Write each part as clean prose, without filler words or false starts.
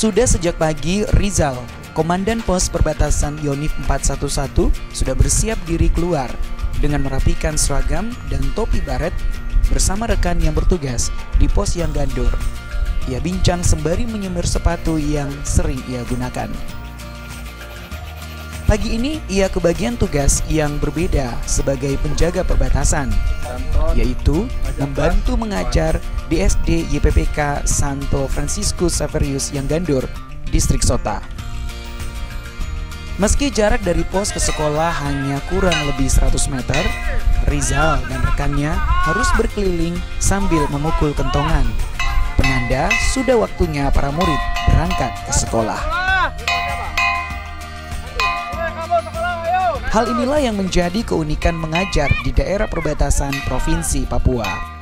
Sudah sejak pagi, Rizal, Komandan Pos Perbatasan Yonif 411, sudah bersiap diri keluar dengan merapikan seragam dan topi baret bersama rekan yang bertugas di pos yang gandur. Ia bincang sembari menyemir sepatu yang sering ia gunakan. Pagi ini ia kebagian tugas yang berbeda sebagai penjaga perbatasan, yaitu membantu mengajar di SD YPPK Santo Franciscus Xaverius yang gandur, Distrik Sota. Meski jarak dari pos ke sekolah hanya kurang lebih 100 meter, Rizal dan rekannya harus berkeliling sambil memukul kentongan. Penanda sudah waktunya para murid berangkat ke sekolah. Hal inilah yang menjadi keunikan mengajar di daerah perbatasan Provinsi Papua.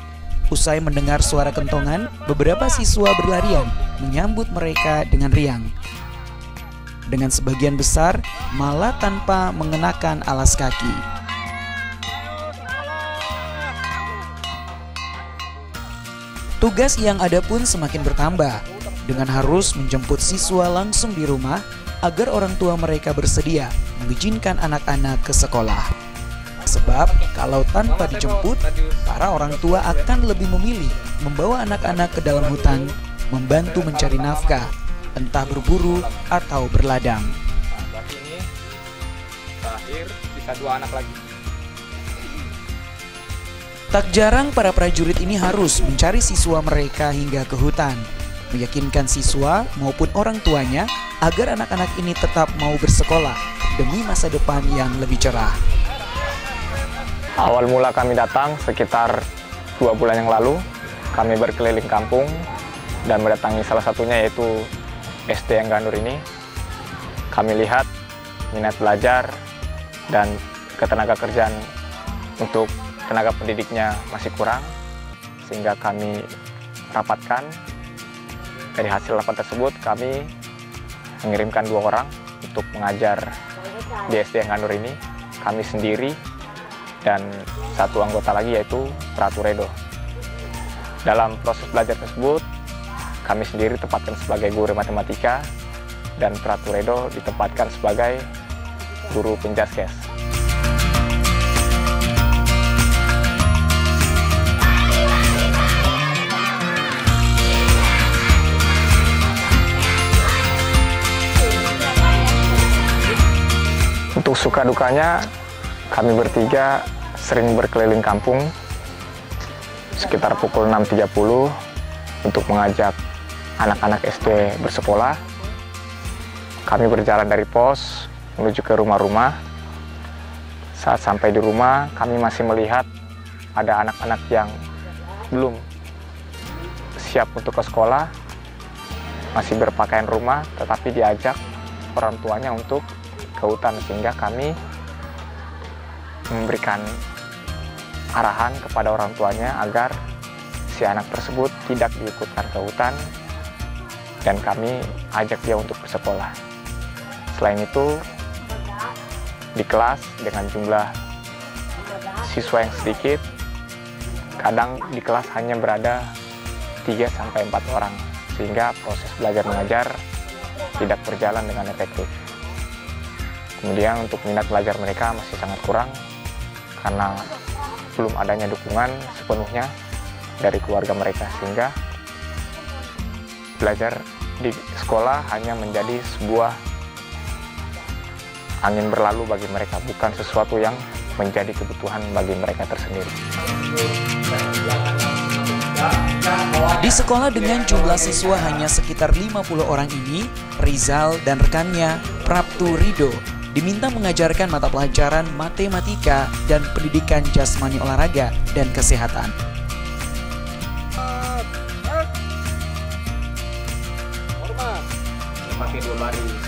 Usai mendengar suara kentongan, beberapa siswa berlarian menyambut mereka dengan riang. Dengan sebagian besar malah tanpa mengenakan alas kaki. Tugas yang ada pun semakin bertambah, dengan harus menjemput siswa langsung di rumah agar orang tua mereka bersedia mengizinkan anak-anak ke sekolah. Sebab kalau tanpa dijemput, para orang tua akan lebih memilih membawa anak-anak ke dalam hutan, membantu mencari nafkah, entah berburu atau berladang. Ini terakhir bisa 2 anak lagi. Tak jarang para prajurit ini harus mencari siswa mereka hingga ke hutan, meyakinkan siswa maupun orang tuanya agar anak-anak ini tetap mau bersekolah demi masa depan yang lebih cerah. Awal mula kami datang sekitar 2 bulan yang lalu, kami berkeliling kampung dan mendatangi salah satunya yaitu SD yang gandur ini. Kami lihat minat belajar dan ketenaga kerjaan untuk tenaga pendidiknya masih kurang, sehingga kami rapatkan. Dari hasil rapat tersebut kami mengirimkan 2 orang untuk mengajar di SD yang gandur ini, kami sendiri dan 1 anggota lagi yaitu Ratu Redo. Dalam proses belajar tersebut kami sendiri ditempatkan sebagai guru matematika dan Ratu Redo ditempatkan sebagai guru penjaskes. Untuk suka dukanya, kami bertiga sering berkeliling kampung sekitar pukul 6.30 untuk mengajak anak-anak SD bersekolah. Kami berjalan dari pos menuju ke rumah-rumah. Saat sampai di rumah, kami masih melihat ada anak-anak yang belum siap untuk ke sekolah, masih berpakaian rumah, tetapi diajak orang tuanya untuk ke hutan, sehingga kami memberikan arahan kepada orang tuanya agar si anak tersebut tidak diikutkan ke hutan dan kami ajak dia untuk bersekolah. Selain itu, di kelas dengan jumlah siswa yang sedikit, kadang di kelas hanya berada 3-4 orang, sehingga proses belajar mengajar tidak berjalan dengan efektif. Kemudian untuk minat belajar mereka masih sangat kurang karena belum adanya dukungan sepenuhnya dari keluarga mereka, sehingga belajar di sekolah hanya menjadi sebuah angin berlalu bagi mereka, bukan sesuatu yang menjadi kebutuhan bagi mereka tersendiri. Di sekolah dengan jumlah siswa hanya sekitar 50 orang ini, Rizal dan rekannya Praptu Rido diminta mengajarkan mata pelajaran matematika dan pendidikan jasmani olahraga dan kesehatan. Pakai 2 baris.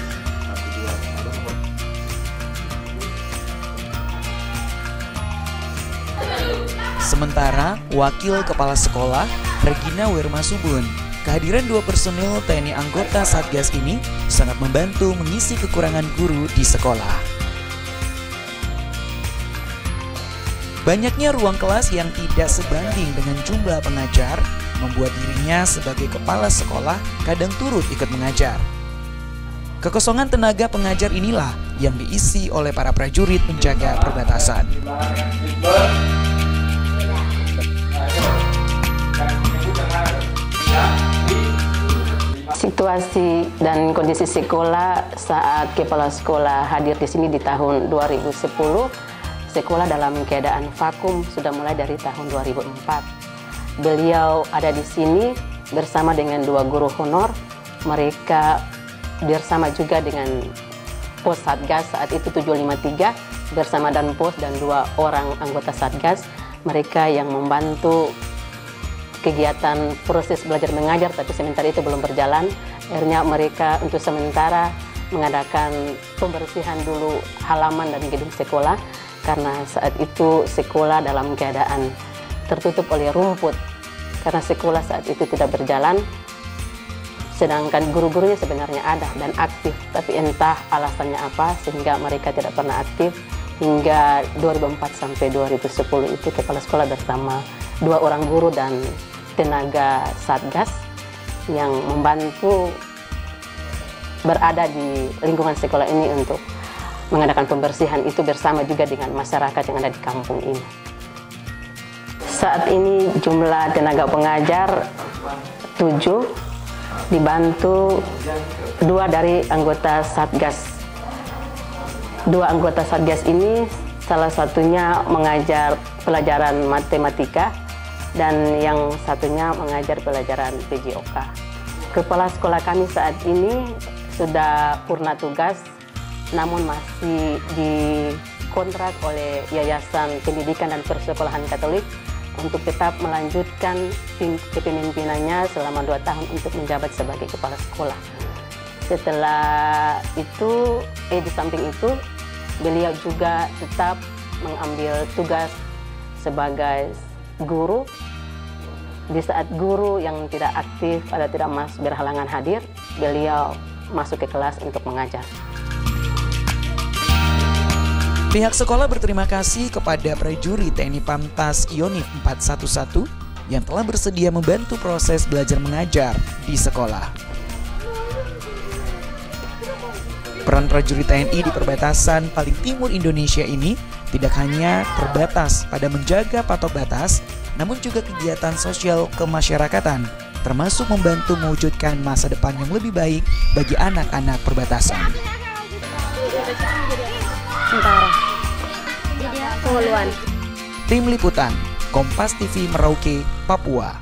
Sementara Wakil Kepala Sekolah Regina Wirmasubun, kehadiran 2 personil TNI anggota Satgas ini sangat membantu mengisi kekurangan guru di sekolah. Banyaknya ruang kelas yang tidak sebanding dengan jumlah pengajar membuat dirinya sebagai kepala sekolah kadang turut ikut mengajar. Kekosongan tenaga pengajar inilah yang diisi oleh para prajurit penjaga perbatasan. Situasi dan kondisi sekolah saat kepala sekolah hadir di sini di tahun 2010, sekolah dalam keadaan vakum sudah mulai dari tahun 2004. Beliau ada di sini bersama dengan 2 guru honor. Mereka bersama juga dengan Pos Satgas saat itu 753 bersama dan Pos dan 2 orang anggota Satgas. Mereka yang membantu kegiatan proses belajar mengajar, tapi sementara itu belum berjalan. Akhirnya mereka untuk sementara mengadakan pembersihan dulu halaman dan gedung sekolah, karena saat itu sekolah dalam keadaan tertutup oleh rumput, karena sekolah saat itu tidak berjalan. Sedangkan guru-gurunya sebenarnya ada dan aktif, tapi entah alasannya apa sehingga mereka tidak pernah aktif. Hingga 2004 sampai 2010 itu kepala sekolah bersama 2 orang guru dan tenaga Satgas yang membantu berada di lingkungan sekolah ini untuk mengadakan pembersihan itu bersama juga dengan masyarakat yang ada di kampung ini. Saat ini jumlah tenaga pengajar 7, dibantu 2 dari anggota Satgas. 2 anggota Satgas ini salah satunya mengajar pelajaran matematika dan yang satunya mengajar pelajaran PJOK. Kepala sekolah kami saat ini sudah purna tugas, namun masih dikontrak oleh Yayasan Pendidikan dan Persekolahan Katolik untuk tetap melanjutkan kepemimpinannya selama 2 tahun untuk menjabat sebagai kepala sekolah. Setelah itu, di samping itu, beliau juga tetap mengambil tugas sebagai guru. Di saat guru yang tidak aktif atau tidak berhalangan hadir, beliau masuk ke kelas untuk mengajar. Pihak sekolah berterima kasih kepada prajurit TNI Pamtas Yonif 411 yang telah bersedia membantu proses belajar mengajar di sekolah. Peran prajurit TNI di perbatasan paling timur Indonesia ini tidak hanya terbatas pada menjaga patok batas, namun juga kegiatan sosial kemasyarakatan, termasuk membantu mewujudkan masa depan yang lebih baik bagi anak-anak perbatasan. Tim Liputan, Kompas TV Merauke, Papua.